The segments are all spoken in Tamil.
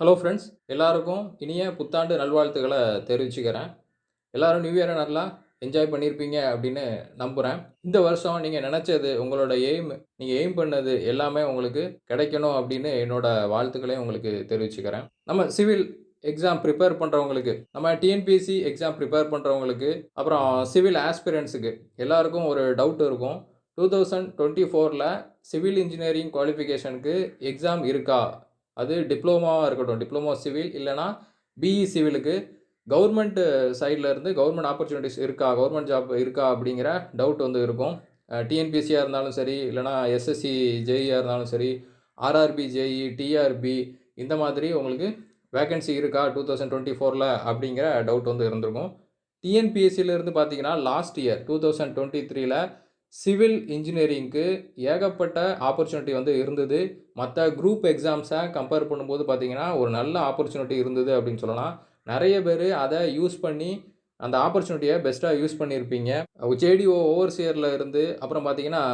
ஹலோ ஃப்ரெண்ட்ஸ், எல்லாருக்கும் இனிய புத்தாண்டு நல்வாழ்த்துக்கள தெரிவிச்சுக்கிறேன். எல்லாரும் நியூ இயர நல்லா என்ஜாய் பண்ணியிருப்பீங்க அப்படின்னு நம்புறேன். இந்த வருஷம் நீங்க நெனச்சது, உங்களோட நீங்க எய்ம் பண்ணது எல்லாமே உங்களுக்கு கிடைக்கணும் அப்படின்னு என்னோட வாழ்த்துக்களையும் உங்களுக்கு தெரிவிச்சுக்கிறேன். நம்ம சிவில் எக்ஸாம் பிரிப்பேர் பண்றவங்களுக்கு, நம்ம டிஎன்பிஎஸ்சி எக்ஸாம் பிரிப்பேர் பண்றவங்களுக்கு, அப்புறம் சிவில் ஆஸ்பிரண்ட்ஸ்க்கு எல்லாருக்கும் ஒரு டவுட் இருக்கும். 2024ல சிவில் இன்ஜினியரிங் குவாலிஃபிகேஷனுக்கு எக்ஸாம் இருக்கா? அது டிப்ளோமாவா இருக்கட்டும். டிப்ளமோ சிவில் இல்லன்னா பிஇ சிவிலுக்கு கவர்மெண்ட் சைட்ல இருந்து கவர்மெண்ட் ஆப்பர்ச்சுனிட்டீஸ் இருக்கா? கவர்மெண்ட் ஜாப் இருக்கா? அப்படிங்கிற டவுட் வந்து இருக்கும். டிஎன்பிஎஸ்சியா இருந்தாலும் சரி, இல்லன்னா எஸ்எஸ்சி, ஜேஇயா இருந்தாலும் சரி, ஆர்ஆர்பி, ஜேஇ, டிஆர்பி இந்த மாதிரி உங்களுக்கு வேக்கன்சி இருக்கா 2024ல அப்படிங்கிற டவுட் வந்து இருந்திருக்கும். டிஎன்பிஎஸ்சில இருந்து பார்த்தீங்கன்னா, லாஸ்ட் இயர் 2023ல சிவில் இன்ஜினியரிங்க்கு ஏகப்பட்ட ஆப்பர்ச்சுனிட்டி வந்து இருந்தது. மத்த குரூப் எக்ஸாம்ஸ கம்பேர் பண்ணும்போது பார்த்தீங்கன்னா, ஒரு நல்ல ஆப்பர்ச்சுனிட்டி இருந்தது அப்படின்னு சொல்லலாம். நெறைய பேரு அத யூஸ் பண்ணி, அந்த ஆப்பர்ச்சுனிட்டிய பெஸ்ட்டா யூஸ் பண்ணியிருப்பீங்க. ஜேடிஓ ஓவர்சியர்ல இருந்து, அப்புறம் பார்த்தீங்கன்னா,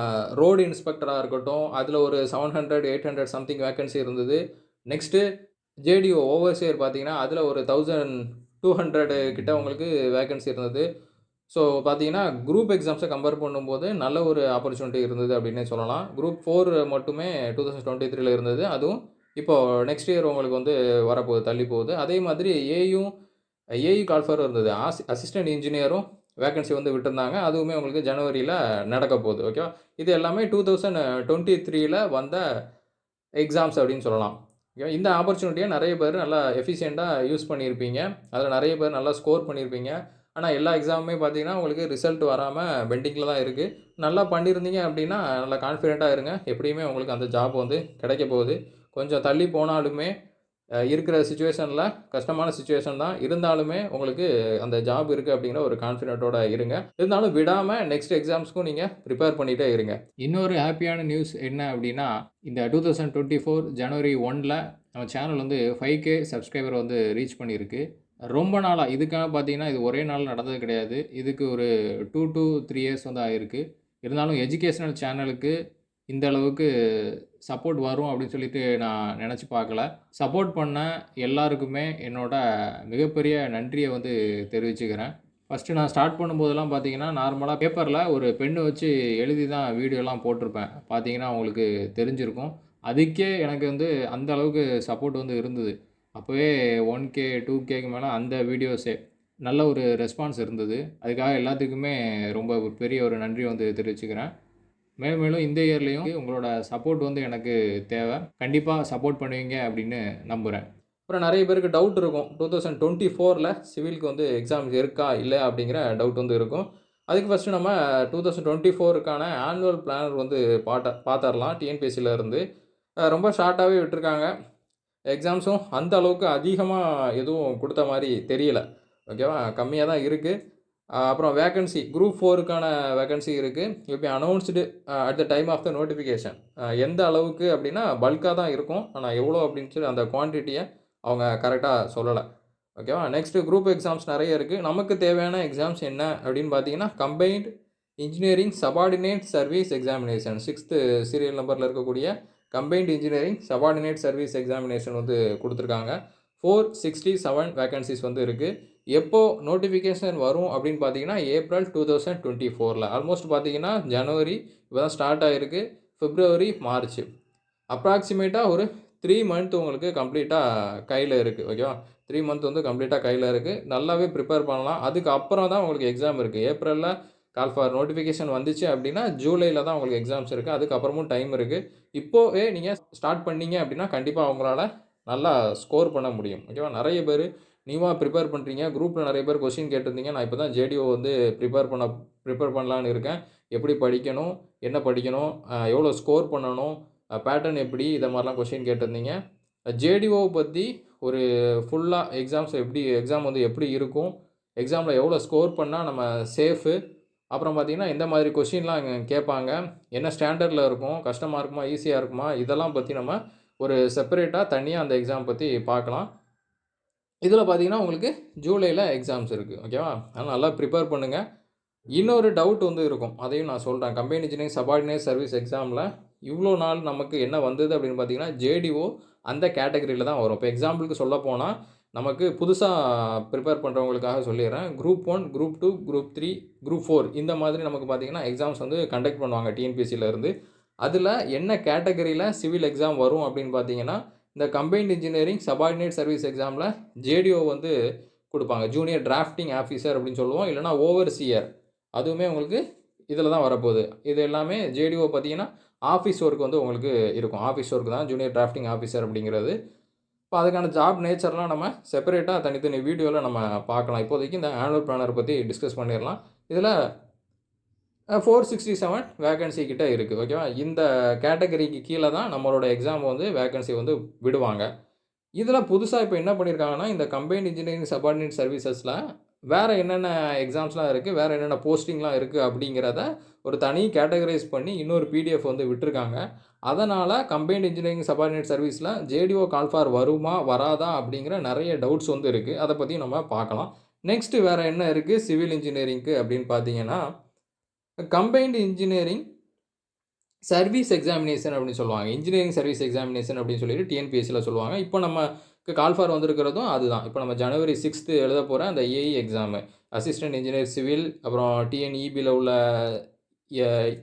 ரோடு இன்ஸ்பெக்டரா இருக்கட்டும், அதுல ஒரு 700, 800 சம்திங் வேக்கன்சி இருந்தது. நெக்ஸ்ட்டு ஜேடிஓ ஓவர்சியர் பார்த்தீங்கன்னா, அதுல ஒரு 1200 கிட்ட உங்களுக்கு வேக்கன்சி இருந்தது. ஸோ பார்த்தீங்கன்னா, குரூப் எக்ஸாம்ஸ கம்பேர் பண்ணும்போது நல்ல ஒரு ஆப்பர்ச்சுனிட்டி இருந்தது அப்படின்னே சொல்லலாம். குரூப் 4 மட்டுமே 2023ல இருந்தது. அதுவும் இப்போ நெக்ஸ்ட் இயர் உங்களுக்கு வந்து வரப்போகுது, தள்ளி போகுது. அதே மாதிரி ஏஇ கால்ஃபரும் இருந்தது. அசிஸ்டன்ட் இன்ஜினியரும் வேக்கன்சி வந்து விட்டிருந்தாங்க. அதுவுமே உங்களுக்கு ஜனவரியில நடக்கப் போகுது. ஓகேவா? இது எல்லாமே 2023ல வந்த எக்ஸாம்ஸ் அப்படின்னு சொல்லலாம். ஓகேவா? இந்த ஆப்பர்ச்சுனிட்டிய நெறைய பேர் நல்லா எஃபிஷியன்ட்டா யூஸ் பண்ணியிருப்பீங்க. அதில நெறைய பேர் நல்லா ஸ்கோர் பண்ணியிருப்பீங்க. ஆனா, எல்லா எக்ஸாமுமே பார்த்தீங்கன்னா, உங்களுக்கு ரிசல்ட் வராம பெண்டிங்ல தான் இருக்கு. நல்லா பண்ணியிருந்தீங்க அப்படின்னா, நல்லா கான்ஃபிடென்ட்டா இருங்க. எப்படியுமே உங்களுக்கு அந்த ஜாப் வந்து கிடைக்கப் போகுது. கொஞ்சம் தள்ளி போனாலுமே, இருக்கிற சிச்சுவேஷன்ல கஷ்டமான சிச்சுவேஷன் தான். இருந்தாலுமே உங்களுக்கு அந்த ஜாப் இருக்கு அப்படிங்கிற ஒரு கான்ஃபிடென்ட்டோட இருங்க. இருந்தாலும் விடாம நெக்ஸ்ட் எக்ஸாம்ஸ்க்கும் நீங்க பிரிப்பேர் பண்ணிட்டே இருங்க. இன்னொரு ஹேப்பியான நியூஸ் என்ன அப்படின்னா, இந்த 2024 ஜனவரி 1ல நம்ம சேனல் வந்து 5K சப்ஸ்கிரைபர் வந்து ரீச் பண்ணியிருக்கு. ரொம்ப நாளா இதுக்காக பார்த்தீங்கன்னா, இது ஒரே நாள்ல நடந்தது கிடையாது. இதுக்கு ஒரு 2 டூ 3 இயர்ஸ் வந்து ஆயிருக்கு. இருந்தாலும் எஜுகேஷனல் சேனலுக்கு இந்த அளவுக்கு சப்போர்ட் வரும் அப்படின்னு சொல்லிட்டு நான் நெனச்சு பார்க்கல. சப்போர்ட் பண்ண எல்லாருக்குமே என்னோட மிகப்பெரிய நன்றிய வந்து தெரிவிச்சுக்கிறேன். ஃபர்ஸ்ட்டு நான் ஸ்டார்ட் பண்ணும்போதெல்லாம் பார்த்தீங்கன்னா, நார்மலா பேப்பர்ல ஒரு பென்னு வச்சு எழுதி தான் வீடியோலாம் போட்டிருப்பேன். பார்த்தீங்கன்னா, உங்களுக்கு தெரிஞ்சிருக்கும். அதுக்கே எனக்கு வந்து அந்த அளவுக்கு சப்போர்ட் வந்து இருந்தது. அப்பவே 1K, 2Kக்கு மேல அந்த வீடியோஸே. நல்ல ஒரு ரெஸ்பான்ஸ் இருந்தது. அதுக்காக எல்லாத்துக்குமே ரொம்ப ஒரு பெரிய ஒரு நன்றிய வந்து தெரிவிச்சுக்கிறேன். மேலும் மேலும் இந்த இயர்லயும் உங்களோட சப்போர்ட் வந்து எனக்கு தேவ. கண்டிப்பா சப்போர்ட் பண்ணுவீங்க அப்படின்னு நம்புறேன். அப்புறம் நெறைய பேருக்கு டவுட் இருக்கும். 2024ல சிவில்க்கு வந்து எக்ஸாம் இருக்கா? இல்லையா? அப்படிங்கிற டவுட் வந்து இருக்கும். அதுக்கு ஃபர்ஸ்ட்டு நம்ம 2024க்கான ஆனுவல் பிளானர் வந்து பாத்தரலாம் டிஎன்பிஎஸ்சில இருந்து. ரொம்ப ஷார்ட்டாவே விட்டுருக்காங்க. எக்ஸாம்ஸும் அந்த அளவுக்கு அதிகமா எதுவும் குடுத்த மாரி தெரியல. ஓகேவா? கம்மியா தான் இருக்கு. அப்புறம் வேக்கன்சி குரூப் 4க்கான வேக்கன்சி இருக்கு. Will be announced at the time of the notification. எந்த அளவுக்கு அப்டின்னா, பல்க்கா தான் இருக்கும். ஆனா எவ்வளோ அப்டின்னு சொல்லி அந்த குவான்டிட்டிய அவங்க கரெக்ட்டா சொல்லல. ஓகேவா? நெக்ஸ்ட்டு குரூப் எக்ஸாம்ஸ் நெறைய இருக்கு. நமக்கு தேவையான எக்ஸாம்ஸ் என்ன அப்டின்னு பார்த்தீங்கன்னா, combined engineering subordinate service examination 6த் சீரியல் நம்பர்ல இருக்கக்கூடிய combined engineering subordinate service examination வந்து குடுத்துருக்காங்க. 467 வேக்கன்ஸீஸ் வந்து இருக்கு. எப்போ நோட்டிஃபிகேஷன் வரும் அப்படின்னு பார்த்தீங்கன்னா, ஏப்ரல் 2024ல. ஆல்மோஸ்ட் பார்த்தீங்கன்னா, ஜனவரி இப்போ தான் ஸ்டார்ட் ஆயிருக்கு. பிப்ரவரி, மார்ச் அப்ராக்ஸிமேட்டா ஒரு 3 மந்த் உங்களுக்கு கம்ப்ளீட்டா கையில இருக்கு. ஓகேவா? 3 மந்த் வந்து கம்ப்ளீட்டா கையில இருக்கு. நல்லாவே ப்ரிப்பேர் பண்ணலாம். அதுக்கு அப்புறம் தான் உங்களுக்கு எக்ஸாம் இருக்கு. ஏப்ரல்ல கால் ஃபார் நோட்டிஃபிகேஷன் வந்துச்சு அப்படின்னா, ஜூலைல தான் உங்களுக்கு எக்ஸாம்ஸ் இருக்கு. அதுக்கப்புறமும் டைம் இருக்கு. இப்போவே நீங்க ஸ்டார்ட் பண்ணீங்க அப்படின்னா, கண்டிப்பா உங்களால நல்லா ஸ்கோர் பண்ண முடியும். ஓகேவா? நெறைய பேரு நியூவா ப்ரிப்பேர் பண்றீங்க. குரூப்ல நெறைய பேர் கொஸ்டின் கேட்டிருந்தீங்க. நான் இப்ப தான் ஜேடிஓ வந்து ப்ரிப்பேர் பண்ணலான்னு இருக்கேன். எப்படி படிக்கணும்? என்ன படிக்கணும்? எவ்வளோ ஸ்கோர் பண்ணணும்? பேட்டர்ன் எப்படி? இத மாரிலாம் கொஸ்டின் கேட்டிருந்தீங்க. ஜேடிஓவ பத்தி ஒரு ஃபுல்லா எக்ஸாம் வந்து எப்படி இருக்கும்? எக்ஸாம்ல எவ்வளோ ஸ்கோர் பண்ணா நம்ம சேஃபு? அப்புறம் பார்த்தீங்கன்னா, எந்த மாதிரி கொஸ்டின்லாம் கேட்பாங்க? என்ன ஸ்டாண்டர்ட்ல இருக்கும்? கஷ்டமா இருக்குமா? ஈஸியா இருக்குமா? இதெல்லாம் பத்தி நம்ம ஒரு செப்பரேட்டா தனியா அந்த எக்ஸாம் பத்தி பார்க்கலாம். இதில பார்த்தீங்கன்னா, உங்களுக்கு ஜூலைல எக்ஸாம்ஸ் இருக்கு. ஓகேவா? அதனால நல்லா ப்ரிப்பேர் பண்ணுங்க. இன்னொரு டவுட் வந்து இருக்கும். அதையும் நான் சொல்றேன். கம்பைன்ட் இன்ஜினியரிங் சப்பார்டினேட் சர்வீஸ் எக்ஸாம்ல இவ்ளோ நாள் நமக்கு என்ன வந்தது அப்படின்னு பார்த்தீங்கன்னா, ஜேடிஓ அந்த கேட்டகரியில தான் வரும். இப்போ எக்ஸாம்பிளுக்கு சொல்லப்போனா, நமக்கு புதுசா ப்ரிப்பேர் பண்றவங்களுக்காக சொல்லிர்றேன். குரூப் 1, குரூப் 2, குரூப் 3, குரூப் 4 இந்த மாதிரி நமக்கு பார்த்தீங்கன்னா, எக்ஸாம்ஸ் வந்து கண்டக்ட் பண்ணுவாங்க டிஎன்பிஎஸ்சில இருந்து. அதில என்ன கேட்டகரியில சிவில் எக்ஸாம் வரும் அப்படின்னு பார்த்தீங்கன்னா, இந்த கம்பைன்ட் இன்ஜினியரிங் சப்பார்டினேட் சர்வீஸ் எக்ஸாம்ல ஜேடிஓ வந்து குடுப்பாங்க. ஜூனியர் டிராஃப்டிங் ஆஃபீசர் அப்படின்னு சொல்லுவோம். இல்லன்னா ஓவர்சியர். அதுவுமே உங்களுக்கு இதில தான் வரப்போகுது. இது எல்லாமே ஜேடிஓ பார்த்தீங்கன்னா, ஆஃபீஸ் ஒர்க் வந்து உங்களுக்கு இருக்கும். ஆஃபீஸ் ஒர்க் தான் ஜூனியர் டிராஃப்டிங் ஆஃபீசர் அப்படிங்கிறது. இப்போ அதுக்கான ஜாப் நேச்சர்லாம் நம்ம செப்பரேட்டா தனித்தனி வீடியோல நம்ம பார்க்கலாம். இப்போதைக்கு இந்த ஆனுவல் பிளானர் பத்தி டிஸ்கஸ் பண்ணிறலாம். இதில 467 வேக்கன்சி கிட்ட இருக்கு. ஓகேவா? இந்த கேட்டகரிக்கு கீழ தான் நம்மளோட எக்ஸாம் வந்து வேக்கன்சி வந்து விடுவாங்க. இதில புதுசா இப்ப என்ன பண்ணியிருக்காங்கன்னா, இந்த கம்பைன்ட் இன்ஜினியரிங் சப்பார்டினேட் சர்வீசஸ்ல வேற என்னென்ன எக்ஸாம்ஸ்லாம் இருக்கு, வேற என்னென்ன போஸ்டிங்லாம் இருக்கு அப்படிங்கிறத ஒரு தனி கேட்டகரைஸ் பண்ணி இன்னொரு பிடிஎஃப் வந்து விட்டுருக்காங்க. அதனால கம்பைன்ட் இன்ஜினியரிங் சப்பார்டினேட் சர்வீஸ்ல ஜேடிஓ கால் ஃபார் வருமா? வராதா? அப்படிங்கிற நெறைய டவுட்ஸ் வந்து இருக்கு. அத பத்தி நம்ம பார்க்கலாம். நெக்ஸ்ட் வேற என்ன இருக்கு சிவில் இன்ஜினியரிங்க்கு அப்படின்னு பார்த்தீங்கன்னா, கம்பைன்ட் இன்ஜினியரிங் சர்வீஸ் எக்ஸாமினேஷன் அப்படின்னு சொல்லுவாங்க. இன்ஜினியரிங் சர்வீஸ் எக்ஸாமினேஷன் அப்படின்னு சொல்லிட்டு டிஎன்பிஎஸ்சில சொல்லுவாங்க. இப்போ நமக்கு கால் ஃபார் வந்திருக்கிறதும் அதுதான். இப்போ நம்ம ஜனவரி 6த் எழுத போற அந்த AE exam. Assistant engineer civil, அப்புறம் டிஎன்இபில உள்ள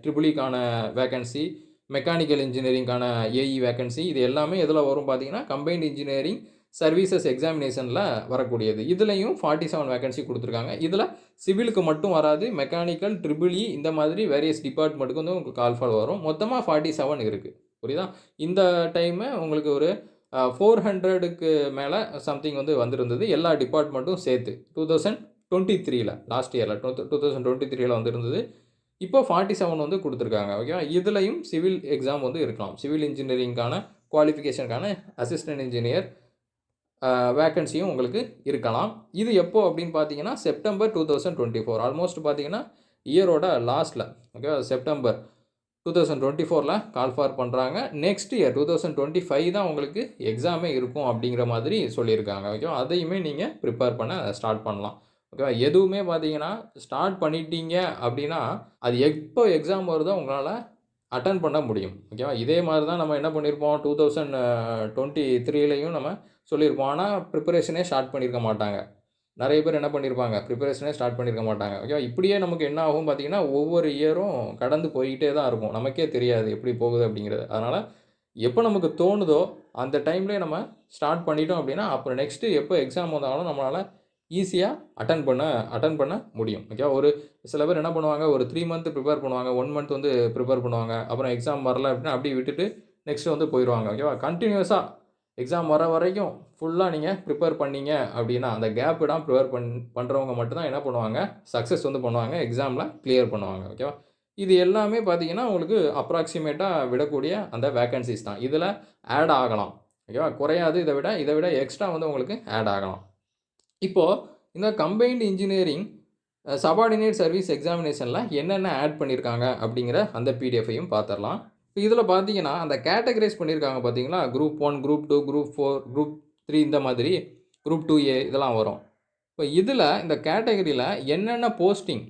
ட்ரிபிள் இக்கான வேக்கன்சி, மெக்கானிக்கல் இன்ஜினியரிங்கான ஏஇ வேக்கன்சி இது எல்லாமே எதில வரும் பார்த்தீங்கன்னா, கம்பைன்ட் இன்ஜினியரிங் சர்வீசஸ் எக்ஸாமினேஷன்ல வரக்கூடியது. இதுலயும் 47 வேக்கன்சி குடுத்துருக்காங்க. இதில சிவிலுக்கு மட்டும் வராது. மெக்கானிக்கல், ட்ரிபிள் இ இந்த மாதிரி வேரியஸ் டிபார்ட்மென்ட்க்கு வந்து உங்களுக்கு கால் ஃபார் வரும். மொத்தமா 47 இருக்கு. புரியுதா? இந்த டைமு உங்களுக்கு ஒரு 400க்கு மேல சம்திங் வந்து வந்திருந்தது. எல்லா டிபார்ட்மென்ட்டும் சேர்த்து. 2023ல லாஸ்ட் இயர்ல 2023ல வந்திருந்தது. இப்போ 47 வந்து குடுத்துருக்காங்க. ஓகேவா? இதுலயும் சிவில் எக்ஸாம் வந்து இருக்கலாம். சிவில் இன்ஜினியரிங்கான குவாலிஃபிகேஷனுக்கான அசிஸ்டன்ட் இன்ஜினியர் வேக்கன்சியும் உங்களுக்கு இருக்கலாம். இது எப்போ அப்படின்னு பார்த்தீங்கன்னா, செப்டம்பர் 2024 ஆல்மோஸ்ட் பார்த்தீங்கன்னா, இயரோட லாஸ்ட்ல ஓகேவா? செப்டம்பர் 2024ல கால் ஃபார் பண்றாங்க. நெக்ஸ்ட் இயர் 2025 தான் உங்களுக்கு எக்ஸாமே இருக்கும் அப்படிங்கிற மாதிரி சொல்லியிருக்காங்க. ஓகேவா? அதையுமே நீங்க ப்ரிப்பேர் பண்ண ஸ்டார்ட் பண்ணலாம். ஓகேவா? எதுவுமே பார்த்தீங்கன்னா, ஸ்டார்ட் பண்ணிட்டீங்க அப்படின்னா, அது எப்போ எக்ஸாம் வருதோ உங்களால அட்டெண்ட் பண்ண முடியும். ஓகேவா? இதே மாரி தான் நம்ம என்ன பண்ணியிருப்போம் 2023லயும் நம்ம சொல்லியிருப்போம். ஆனா, ப்ரிப்பரேஷனே ஸ்டார்ட் பண்ணியிருக்க மாட்டாங்க. நெறைய பேர் என்ன பண்ணியிருப்பாங்க, ப்ரிப்பரேஷனே ஸ்டார்ட் பண்ணியிருக்க மாட்டாங்க. ஓகேவா? இப்படியே நமக்கு என்ன ஆகும் பார்த்தீங்கன்னா, ஒவ்வொரு இயரும் கடந்து போய்க்கிட்டே தான் இருக்கும். நமக்கே தெரியாது எப்படி போகுது அப்படிங்கிறது. அதனால, எப்போ நமக்கு தோணுதோ, அந்த டைம்லயே நம்ம ஸ்டார்ட் பண்ணிட்டோம் அப்படின்னா, அப்புறம் நெக்ஸ்ட்டு எப்போ எக்ஸாம் வந்தாலும் நம்மளால ஈஸியா அட்டெண்ட் பண்ண முடியும். ஓகேவா? ஒரு சில பேர் என்ன பண்ணுவாங்க, ஒரு 3 மந்த் ப்ரிப்பேர் பண்ணுவாங்க. 1 மந்த் வந்து ப்ரிப்பேர் பண்ணுவாங்க. அப்புறம் எக்ஸாம் வரல அப்படின்னா, அப்படியே விட்டுட்டு நெக்ஸ்ட் வந்து போயிருவாங்க. ஓகேவா? கன்டினியூஸா எக்ஸாம் வர வரைக்கும் ஃபுல்லா நீங்க ப்ரிப்பேர் பண்ணீங்க அப்படின்னா, அந்த கேப் விடாம ப்ரிப்பேர் பண்றவங்க மட்டும் தான் என்ன பண்ணுவாங்க, சக்சஸ் வந்து பண்ணுவாங்க. எக்ஸாம்ல கிளியர் பண்ணுவாங்க. ஓகேவா? இது எல்லாமே பார்த்தீங்கன்னா, உங்களுக்கு அப்ராக்ஸிமேட்டா விடக்கூடிய அந்த வேக்கன்ஸீஸ் தான். இதில ஆட் ஆகலாம். ஓகேவா? குறையாது இத விட எக்ஸ்ட்ரா வந்து உங்களுக்கு ஆட் ஆகலாம். இப்போ இந்த கம்பைன்ட் இன்ஜினியரிங் சப்பார்டினேட் சர்வீஸ் எக்ஸாமினேஷன்ல என்னென்ன ஆட் பண்ணியிருக்காங்க அப்படிங்கிற அந்த பிடிஎஃப்பையும் பார்த்துரலாம். இப்போ இதில பார்த்தீங்கன்னா, அந்த கேட்டகரைஸ் பண்ணியிருக்காங்க பார்த்தீங்களா? குரூப் 1, குரூப் 2, குரூப் 4, குரூப் 3 இந்த மாதிரி குரூப் 2ஏ இதெல்லாம் வரும். இப்போ இதில இந்த கேட்டகரியில என்னென்ன போஸ்டிங்,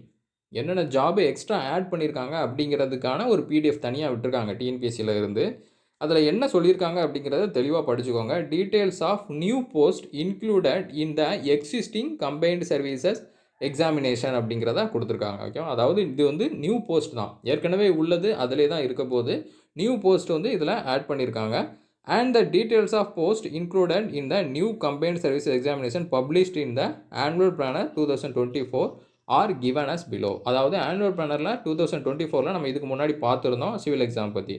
என்னென்ன ஜாப் எக்ஸ்ட்ரா ஆட் பண்ணியிருக்காங்க அப்படிங்கிறதுக்கான ஒரு பிடிஎஃப் தனியா விட்டுருக்காங்க டிஎன்பிஎஸ்சில இருந்து. அதில என்ன சொல்லியிருக்காங்க அப்படிங்கிறத தெளிவா படிச்சுக்கோங்க. Details of new post included in the existing combined services examination அப்படிங்கிறத குடுத்துருக்காங்க. ஓகேவா? அதாவது இது வந்து நியூ போஸ்ட் தான். ஏற்கனவே உள்ளது அதிலே தான் இருக்க போது. நியூ போஸ்ட் வந்து இதில ஆட் பண்ணியிருக்காங்க. And the details of post included in the new combined service examination published in the annual planner 2024 are given as below. அதாவது ஆனுவல் பிளானர்ல 2024ல நம்ம இதுக்கு முன்னாடி பார்த்திருந்தோம் சிவில் எக்ஸாம் பத்தி.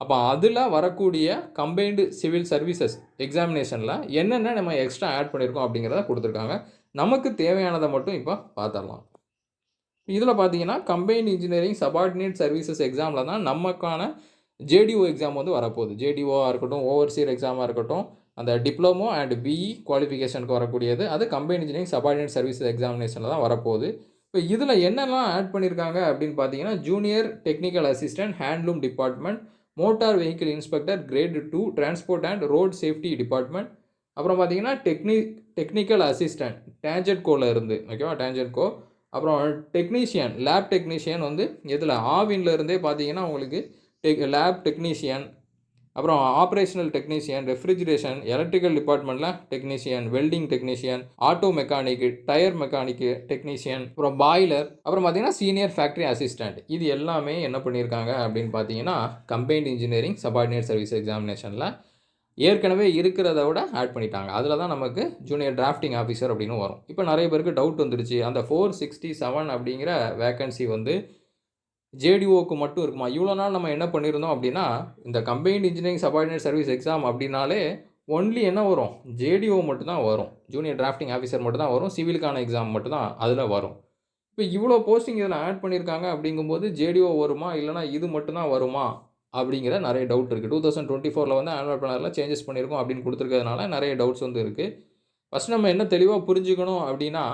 அப்ப அதில வரக்கூடிய கம்பைன்டு சிவில் சர்வீசஸ் எக்ஸாமினேஷன்ல என்னென்ன நம்ம எக்ஸ்ட்ரா ஆட் பண்ணியிருக்கோம் அப்படிங்கிறத குடுத்துருக்காங்க. நமக்கு தேவையானத மட்டும் இப்ப பார்த்துரலாம். இதில பார்த்தீங்கன்னா, கம்பைன்ட் இன்ஜினியரிங் சப்பார்டினேட் சர்வீசஸ் எக்ஸாம்ல தான் நமக்கான ஜேடிஓ எக்ஸாம் வந்து வரப்போகுது. ஜேடிஓவா இருக்கட்டும், ஓவர்சியர் எக்ஸாமா இருக்கட்டும், அந்த டிப்ளமோ அண்ட் பிஇ குவாலிஃபிகேஷனுக்கு வரக்கூடியது. அது கம்பைன்ட் இன்ஜினியரிங் சப்பார்டினேட் சர்வீசஸ் எக்ஸாமினேஷன்ல தான் வரப்போகுது. இப்போ இதில என்னெல்லாம் ஆட் பண்ணியிருக்காங்க அப்படின்னு பார்த்தீங்கன்னா, junior technical assistant handloom department, motor vehicle inspector great 2 transport and road safety department. அப்புறம் பார்த்தீங்கன்னா, டெக்னிக்கல் அசிஸ்டன்ட் டேன்ஜென்ட்கோல இருந்து ஓகேவா? டேன்ஜென்ட்கோ. அப்புறம் டெக்னீஷியன், லேப் டெக்னீஷியன் வந்து எதில ஆவின்ல இருந்தே பார்த்தீங்கன்னா, உங்களுக்கு லேப் டெக்னீஷியன், அப்புறம் ஆப்ரேஷனல் டெக்னீஷியன், ரெஃப்ரிஜரேஷன், எலக்ட்ரிக்கல் டிபார்ட்மெண்ட்டில் technician, welding technician, auto mechanic, tyre mechanic technician, அப்புறம் பாய்லர், அப்புறம் பார்த்தீங்கன்னா சீனியர் ஃபேக்டரி அசிஸ்டன்ட். இது எல்லாமே என்ன பண்ணியிருக்காங்க அப்படின்னு பார்த்தீங்கன்னா, கம்பைன்ட் இன்ஜினியரிங் சபார்டினேட் சர்வீஸ் எக்ஸாமினேஷனில் ஏற்கனவே இருக்கிறத விட ஆட் பண்ணிட்டாங்க. அதில தான் நமக்கு ஜூனியர் டிராஃப்டிங் ஆஃபீஸர் அப்படின்னு வரும். இப்போ நிறைய பேருக்கு டவுட் வந்துருச்சு. அந்த 467 அப்படிங்கிற வேக்கன்சி வந்து ஜேடிஓக்கு மட்டும் இருக்குமா? இவ்வளோ நாள் நம்ம என்ன பண்ணியிருந்தோம் அப்படின்னா, இந்த combined engineering subordinate service exam அப்படின்னாலே ஒன்லி என்ன வரும்? ஜேடிஓ மட்டும் தான் வரும். ஜூனியர் டிராஃப்டிங் ஆஃபீஸர் மட்டும் தான் வரும். சிவிலுக்கான எக்ஸாம் மட்டும் தான் அதில வரும். இப்போ இவ்வளோ போஸ்டிங் இதில ஆட் பண்ணியிருக்காங்க அப்படிங்கும்போது ஜேடிஓ வருமா? இல்லைனா இது மட்டும் தான் வருமா? அப்படிங்கிற நிறைய டவுட் இருக்குது. 2024ல வந்து ஆனுவல் பிளானர்ல சேஞ்சஸ் பண்ணியிருக்கோம் அப்படின்னு கொடுத்துருக்கிறதுனால நிறைய டவுட்ஸ் வந்து இருக்குது. ஃபர்ஸ்ட் நம்ம என்ன தெளிவா புரிஞ்சுக்கணும் அப்படின்னா,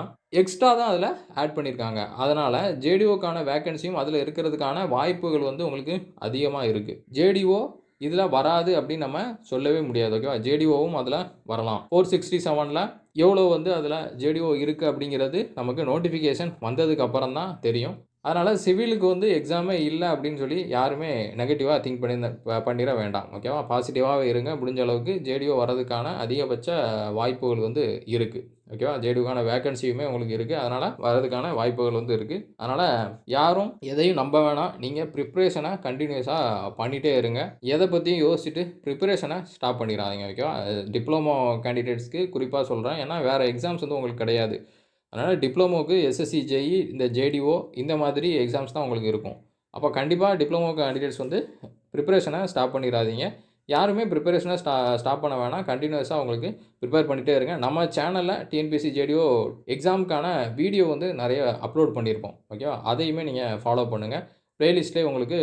எக்ஸ்ட்ரா தான் அதில ஆட் பண்ணியிருக்காங்க. அதனால ஜேடிஓக்கான வேக்கன்சியும் அதில இருக்கிறதுக்கான வாய்ப்புகள் வந்து உங்களுக்கு அதிகமா இருக்கு. ஜேடிஓ இதில வராது அப்படின்னு நம்ம சொல்லவே முடியாது. ஓகேவா? ஜேடிஓவும் அதில வரலாம். 467ல எவ்வளோ வந்து அதில ஜேடிஓ இருக்கு அப்படிங்கிறது நமக்கு நோட்டிஃபிகேஷன் வந்ததுக்கு அப்புறம் தான் தெரியும். அதனால சிவிலுக்கு வந்து எக்ஸாமே இல்ல அப்படின்னு சொல்லி யாருமே நெகட்டிவா திங்க் பண்ணிற வேண்டாம். ஓகேவா? பாசிட்டிவாவே இருங்க. முடிஞ்ச அளவுக்கு ஜேடிஓ வரதுக்கான அதிகபட்ச வாய்ப்புகள் வந்து இருக்கு. ஓகேவா? ஜேடிஓக்கான வேக்கன்சியுமே உங்களுக்கு இருக்கு. அதனால வரதுக்கான வாய்ப்புகள் வந்து இருக்கு. அதனால யாரும் எதையும் நம்ப வேணாம். நீங்க பிரிப்பரேஷன கன்டினியூஸா பண்ணிட்டே இருங்க. எத பத்தியும் யோசிச்சுட்டு பிரிப்பரேஷன ஸ்டாப் பண்ணிறாதீங்க. ஓகேவா? டிப்ளமோ கேண்டிடேட்ஸ்க்கு குறிப்பா சொல்றேன். ஏன்னா வேற எக்ஸாம்ஸ் வந்து உங்களுக்கு கிடையாது. அதனால டிப்ளமோக்கு எஸ்எஸ்சி, ஜேஇ, இந்த ஜேடிஓ இந்த மாதிரி எக்ஸாம்ஸ் தான் உங்களுக்கு இருக்கும். அப்போ கண்டிப்பா டிப்ளமோ கேண்டிடேட்ஸ் வந்து பிரிப்பரேஷன ஸ்டாப் பண்ணிறாதீங்க. யாருமே பிரிப்பரேஷன ஸ்டாப் பண்ண வேணாம். கன்டினியூஸா உங்களுக்கு ப்ரிப்பேர் பண்ணிட்டே இருங்க. நம்ம சேனல்ல டிஎன்பிஎஸ்சி, ஜேடிஓ எக்ஸாம்க்கான வீடியோ வந்து நிறைய அப்லோட் பண்ணியிருப்போம். ஓகேவா? அதையுமே நீங்க ஃபாலோ பண்ணுங்க. பிளேலிஸ்ட்லேயே உங்களுக்கு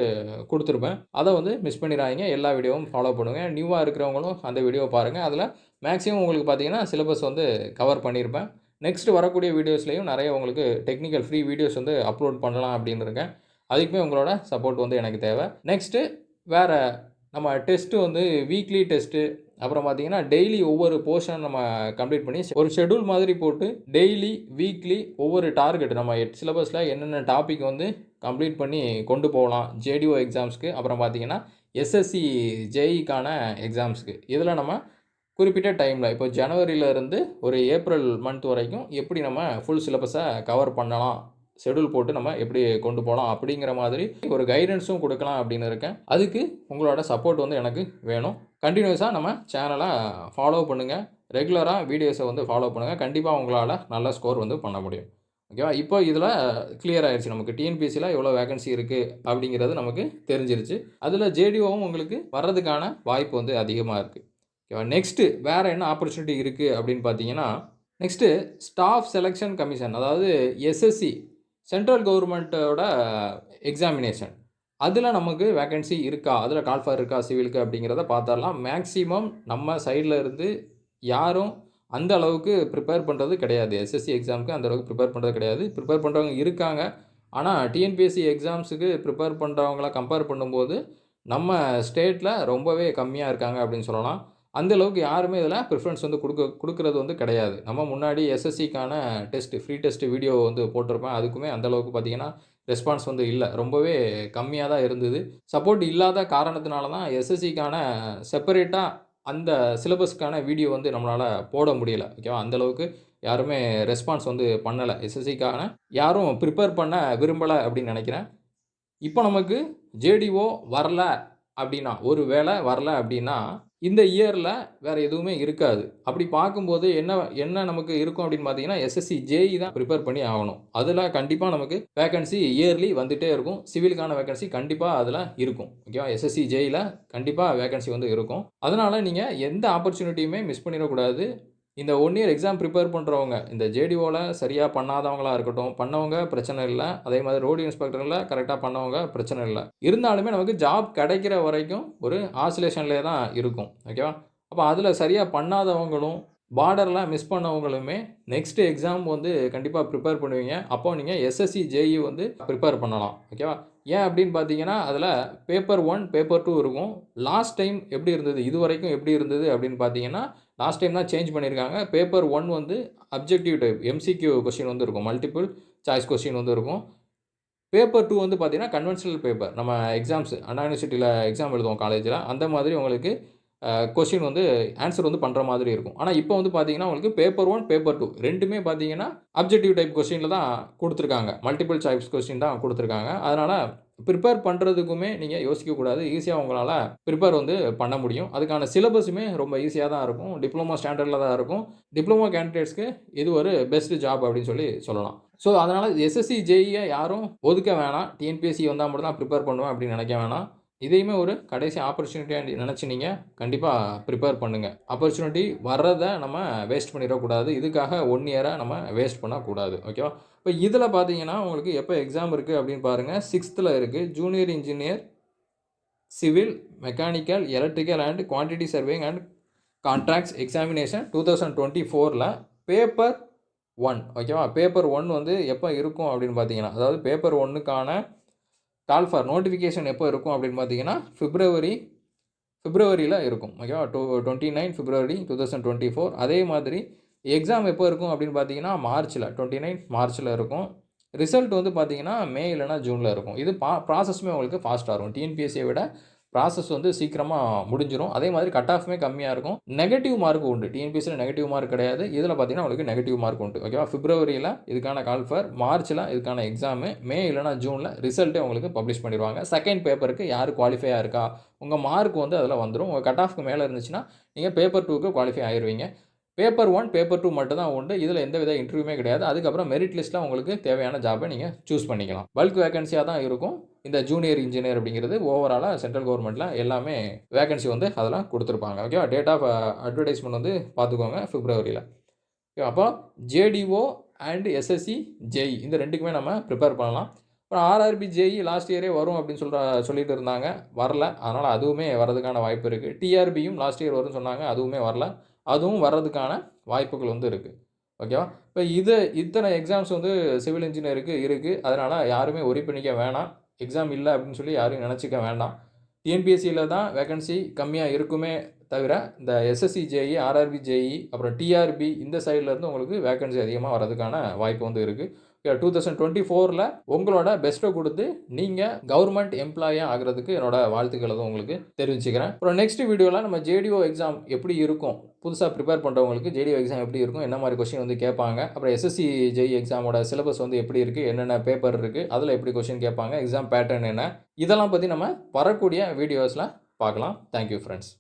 குடுத்துருப்பேன். அத வந்து மிஸ் பண்ணிறாதீங்க. எல்லா வீடியோவும் ஃபாலோ பண்ணுங்க. நியூவா இருக்கிறவங்களும் அந்த வீடியோவ பாருங்க. அதில மேக்ஸிமம் உங்களுக்கு பார்த்தீங்கன்னா, சிலபஸ் வந்து கவர் பண்ணியிருப்பேன். நெக்ஸ்ட் வரக்கூடிய வீடியோஸ்லயும் நிறைய உங்களுக்கு டெக்னிக்கல் ஃப்ரீ வீடியோஸ் வந்து அப்லோட் பண்ணலாம் அப்படின்னு இருக்கேன். அதுக்குமே உங்களோட சப்போர்ட் வந்து எனக்கு தேவை. நெக்ஸ்ட்டு வேற நம்ம டெஸ்ட்டு வந்து வீக்லி டெஸ்ட்டு, அப்புறம் பார்த்தீங்கன்னா, டெய்லி ஒவ்வொரு போர்ஷன் நம்ம கம்ப்ளீட் பண்ணி ஒரு ஷெட்யூல் மாதிரி போட்டு டெய்லி, வீக்லி ஒவ்வொரு டார்கெட் நம்ம சிலபஸ்ல என்னென்ன டாபிக் வந்து கம்ப்ளீட் பண்ணி கொண்டு போகலாம். ஜேடிஓ எக்ஸாம்ஸ்க்கு, அப்புறம் பார்த்தீங்கன்னா, எஸ்எஸ்சி, ஜேஇக்கான எக்ஸாம்ஸ்க்கு. இதில நம்ம குறிப்பிட்ட டைம்ல இப்போ ஜனவரியிலருந்து ஒரு ஏப்ரல் மந்த் வரைக்கும் எப்படி நம்ம ஃபுல் சிலபஸை கவர் பண்ணலாம், ஷெட்யூல் போட்டு நம்ம எப்படி கொண்டு போகலாம் அப்படிங்கிற மாதிரி ஒரு கைடன்ஸும் கொடுக்கலாம் அப்படின்னு இருக்கேன். அதுக்கு உங்களோட சப்போர்ட் வந்து எனக்கு வேணும். கண்டினியூஸாக நம்ம சேனலை ஃபாலோ பண்ணுங்கள். ரெகுலராக வீடியோஸை வந்து ஃபாலோ பண்ணுங்கள். கண்டிப்பாக உங்களால் நல்ல ஸ்கோர் வந்து பண்ண முடியும். ஓகேவா? இப்போ இதில் கிளியர் ஆயிடுச்சு. நமக்கு டிஎன்பிஎஸ்சியில் எவ்வளோ வேகன்சி இருக்குது அப்படிங்கிறது நமக்கு தெரிஞ்சிருச்சு. அதில் ஜேடிஓவும் உங்களுக்கு வர்றதுக்கான வாய்ப்பு வந்து அதிகமாக இருக்குது. ஓகேவா? நெக்ஸ்ட்டு வேற என்ன ஆப்பர்ச்சுனிட்டி இருக்கு அப்படின்னு பார்த்தீங்கன்னா, நெக்ஸ்ட்டு ஸ்டாஃப் செலக்ஷன் கமிஷன், அதாவது எஸ்எஸ்சி, சென்ட்ரல் கவர்மெண்ட்டோட எக்ஸாமினேஷன். அதில நமக்கு வேக்கன்சி இருக்கா? அதில கால் ஃபார் இருக்கா சிவிலுக்கு அப்படிங்கிறத பார்த்துரலாம். மேக்ஸிமம் நம்ம சைட்ல இருந்து யாரும் அந்த அளவுக்கு ப்ரிப்பேர் பண்ணுறது கிடையாது. எஸ்எஸ்சி எக்ஸாம்க்கு அந்த அளவுக்கு ப்ரிப்பேர் பண்ணுறது கிடையாது. ப்ரிப்பேர் பண்ணுறவங்க இருக்காங்க. ஆனா டிஎன்பிஎஸ்சி எக்ஸாம்ஸுக்கு ப்ரிப்பேர் பண்ணுறவங்கள கம்பேர் பண்ணும்போது, நம்ம ஸ்டேட்ல ரொம்பவே கம்மியா இருக்காங்க அப்படின்னு சொல்லலாம். அந்த அளவுக்கு யாருமே இதில ப்ரிஃபரன்ஸ் வந்து குடுக்குறது வந்து கிடையாது. நம்ம முன்னாடி எஸ்எஸ்சிக்கான டெஸ்ட், ஃப்ரீ டெஸ்ட் வீடியோ வந்து போட்டிருப்பேன். அதுக்குமே அந்த அளவுக்கு பார்த்தீங்கன்னா, ரெஸ்பான்ஸ் வந்து இல்ல. ரொம்பவே கம்மியா தான் இருந்தது. சப்போர்ட் இல்லாத காரணத்தினால தான் எஸ்எஸ்சிக்கான செப்பரேட்டா அந்த சிலபஸ்க்கான வீடியோ வந்து நம்மளால போட முடியல. ஓகேவா? அந்த அளவுக்கு யாருமே ரெஸ்பான்ஸ் வந்து பண்ணல. எஸ்எஸ்சிக்கான யாரும் பிரிப்பேர் பண்ண விரும்பல அப்படின்னு நெனைக்கிறேன். இப்போ நமக்கு ஜேடிஓ வரல அப்படின்னா, ஒரு வேள வரல அப்படின்னா, இந்த இயர்ல வேற எதுவுமே இருக்காது. அப்படி பார்க்கும்போது என்ன என்ன நமக்கு இருக்கும் அப்படின்னு பார்த்தீங்கன்னா, எஸ்எஸ்சி, ஜேஇ தான் பிரிப்பேர் பண்ணி ஆகணும். அதுல கண்டிப்பா நமக்கு வேக்கன்சி இயர்லி வந்துட்டே இருக்கும். சிவிலுக்கான வேக்கன்சி கண்டிப்பா அதுல இருக்கும். ஓகேவா? எஸ்எஸ்சி, ஜேஇல கண்டிப்பா வேக்கன்சி வந்து இருக்கும். அதனால நீங்க எந்த ஆப்பர்ச்சுனிட்டியுமே மிஸ் பண்ணிறக்கூடாது. இந்த 1 இயர் எக்ஸாம் பிரிப்பேர் பண்றவங்க, இந்த ஜேடிஓல சரியா பண்ணாதவங்களா இருக்கட்டும், பண்ணவங்க பிரச்சனை இல்ல. அதே மாதிரி ரோடு இன்ஸ்பெக்டர்ல கரெக்ட்டா பண்ணவங்க பிரச்சனை இல்ல. இருந்தாலுமே நமக்கு ஜாப் கிடைக்கிற வரைக்கும் ஒரு ஆசிலேஷன்லயே தான் இருக்கும். ஓகேவா? அப்ப அதுல சரியா பண்ணாதவங்களும், பார்டர்ல மிஸ் பண்ணவங்களுமே நெக்ஸ்ட் எக்ஸாம் வந்து கண்டிப்பா பிரிப்பேர் பண்ணுவீங்க. அப்போ நீங்க எஸ்எஸ்சி, ஜேஇ வந்து பிரிப்பேர் பண்ணலாம். ஓகேவா? ஏன் அப்படின்னு பார்த்தீங்கன்னா, அதில பேப்பர் 1, பேப்பர் 2 இருக்கும். லாஸ்ட் டைம் எப்படி இருந்தது? இதுவரைக்கும் எப்படி இருந்தது அப்படின்னு பார்த்தீங்கன்னா, லாஸ்ட் டைம் தான் சேஞ்ச் பண்ணியிருக்காங்க. பேப்பர் 1 வந்து அப்ஜெக்டிவ் டைப் எம்சிக்யூ கொஸ்டின் வந்து இருக்கும். மல்டிபிள் சாய்ஸ் கொஸ்டின் வந்து இருக்கும். பேப்பர் 2 வந்து பார்த்தீங்கன்னா, கன்வென்ஷனல் பேப்பர். நம்ம எக்ஸாம்ஸ் அண்ணா யுனிவர்சிட்டியில எக்ஸாம் எழுதுவோம் காலேஜ்ல. அந்த மாதிரி உங்களுக்கு கொஸ்டின் வந்து ஆன்சர் வந்து பண்ற மாதிரி இருக்கும். ஆனா, இப்போ வந்து பார்த்தீங்கன்னா, உங்களுக்கு பேப்பர் 1, பேப்பர் 2 2மே பார்த்தீங்கன்னா, அப்ஜெக்டிவ் டைப் கொஸ்டின்ல தான் குடுத்துருக்காங்க. மல்டிபிள் சாய்ஸ் கொஸ்டின் தான் குடுத்துருக்காங்க. அதனால பிரிப்பேர் பண்றதுக்குமே நீங்க யோசிக்கக்கூடாது. ஈஸியா உங்களால பிரிப்பேர் வந்து பண்ண முடியும். அதுக்கான சிலபஸுமே ரொம்ப ஈஸியா தான் இருக்கும். டிப்ளமோ ஸ்டாண்டர்ட்ல தான் இருக்கும். டிப்ளமோ கேண்டிடேட்ஸ்க்கு இது ஒரு பெஸ்ட் ஜாப் அப்படின்னு சொல்லலாம். ஸோ, அதனால எஸ்எஸ்சி, ஜேஇய யாரும் ஒதுக்க வேணாம். டிஎன்பிஎஸ்சி வந்தா மட்டும் தான் பிரிப்பேர் பண்ணுவேன் அப்படின்னு நெனைக்க வேணாம். இதையுமே ஒரு கடைசி ஆப்பர்ச்சுனிட்டியா நெனச்சு நீங்க கண்டிப்பா பிரிப்பேர் பண்ணுங்க. ஆப்பர்ச்சுனிட்டி வர்றத நம்ம வேஸ்ட் பண்ணிறக்கூடாது. இதுக்காக 1 இயர நம்ம வேஸ்ட் பண்ணக்கூடாது. ஓகேவா? இப்ப இதில பார்த்தீங்கன்னா, உங்களுக்கு எப்ப எக்ஸாம் இருக்கு அப்படின்னு பாருங்க. 6த்துல இருக்கு. Junior engineer, civil, mechanical, electrical and quantity surveying and contracts examination 2024ல பேப்பர் 1 ஓகேவா? பேப்பர் 1 வந்து எப்ப இருக்கும் அப்படின்னு பார்த்தீங்கன்னா, அதாவது பேப்பர் 1க்கான கால் ஃபார் நோட்டிஃபிகேஷன் எப்போ இருக்கும் அப்படின்னு பார்த்தீங்கன்னா, பிப்ரவரியில இருக்கும். ஓகேவா? 29 பிப்ரவரி 2024. அதே மாதிரி எக்ஸாம் எப்போ இருக்கும் அப்படின்னு பார்த்தீங்கன்னா, மார்ச்ல 29 மார்ச்ல இருக்கும். ரிசல்ட் வந்து பார்த்தீங்கன்னா, மே இல்லன்னா ஜூன்ல இருக்கும். இது ப்ராசஸுமே உங்களுக்கு ஃபாஸ்ட்டா இருக்கும். டிஎன்பிஎஸ்சிய விட ப்ராசஸ் வந்து சீக்கிரமா முடிஞ்சிரும். அதே மாதிரி கட் ஆஃப்மே கம்மியா இருக்கும். நெகட்டிவ் மார்க் உண்டு. டிஎன்பிஎஸ்சில நெகட்டிவ் மார்க் கிடையாது. இதில பார்த்தீங்கன்னா, உங்களுக்கு நெகட்டிவ் மார்க் உண்டு. ஓகேவா? பிப்ரவரியில இதுக்கான கால் ஃபார், மார்ச்ல இதுக்கான எக்ஸாமு, மே இல்லன்னா ஜூன்ல ரிசல்ட்டே உங்களுக்கு பப்ளிஷ் பண்ணிருவாங்க. செகண்ட் பேப்பருக்கு யார் குவாலிஃபையா இருக்கா, உங்க மார்க் வந்து அதில வந்துரும். உங்க கட் ஆஃப்க்கு மேல இருந்துச்சுன்னா, நீங்க பேப்பர் 2க்கு குவாலிஃபை ஆயிருவீங்க. பேப்பர் 1, பேப்பர் 2 மட்டும் தான் உண்டு. இதில எந்தவித இன்டர்வியூமே கிடையாது. அதுக்கப்புறம் மெரிட் லிஸ்ட்ல உங்களுக்கு தேவையான ஜாப்ப நீங்க சூஸ் பண்ணிக்கலாம். பல்க் வேக்கன்ஸியா தான் இருக்கும். இந்த ஜூனியர் இன்ஜினியர் அப்படிங்கிறது ஓவராலா சென்ட்ரல் கவர்ன்மெண்ட்ல எல்லாமே வேக்கன்சி வந்து அதெல்லாம் குடுத்துருப்பாங்க. ஓகேவா? டேட் ஆஃப் அட்வர்டைஸ்மென்ட் வந்து பார்த்துக்கோங்க பிப்ரவரியில. அப்போ ஜேடிஓ அண்ட் எஸ்எஸ்சி, ஜேஇ இந்த 2க்குமே நம்ம பிரிப்பேர் பண்ணலாம். அப்புறம் ஆர்ஆர்பி, ஜேஇ லாஸ்ட் இயரே வரும் அப்படின்னு சொல்லிட்டு இருந்தாங்க. வரல. அதனால அதுவுமே வரதுக்கான வாய்ப்பு இருக்கு. டிஆர்பியும் லாஸ்ட் இயர் வரும்னு சொன்னாங்க. அதுவுமே வரல. அதுவும் வர்றதுக்கான வாய்ப்புகள் வந்து இருக்கு. ஓகேவா? இப்ப இத்தனை எக்ஸாம்ஸ் வந்து சிவில் இன்ஜினியருக்கு இருக்கு. அதனால யாருமே வொரி பண்ணிக்க வேணாம். எக்ஸாம் இல்ல அப்படின்னு சொல்லி யாரும் நெனச்சுக்க வேண்டாம். டிஎன்பிஎஸ்சில தான் வேக்கன்சி கம்மியா இருக்குமே தவிர, இந்த எஸ்எஸ்சி, ஜேஇ, ஆர்ஆர்பி, ஜேஇ அப்புறம் டிஆர்பி இந்த சைட்ல இருந்து உங்களுக்கு வேக்கன்சி அதிகமா வரதுக்கான வாய்ப்பு வந்து இருக்கு. 2024ல உங்களோட பெஸ்ட்ட குடுத்து, நீங்க கவர்ன்மென்ட் எம்ப்ளாயியா ஆகுறதுக்கு என்னோட வாழ்த்துக்கள வந்து உங்களுக்கு தெரிவிச்சுக்கிறேன். அப்புறம் நெக்ஸ்ட் வீடியோல நம்ம ஜேடிஓ எக்ஸாம் எப்படி இருக்கும்? புதுசா பிரிப்பேர் பண்றவங்களுக்கு ஜேடிஓ எக்ஸாம் எப்படி இருக்கும்? என்ன மாரி கொஸ்டின் வந்து கேட்பாங்க? அப்புறம் எஸ்எஸ்சி, ஜேஇ எக்ஸாமோட சிலபஸ் வந்து எப்படி இருக்கு? என்னென்ன பேப்பர் இருக்கு? அதுல எப்படி கொஸ்டின் கேட்பாங்க? எக்ஸாம் பேட்டர்ன் என்ன? இதெல்லாம் பத்தி நம்ம வரக்கூடிய வீடியோஸ்ல பார்க்கலாம். Thank you friends.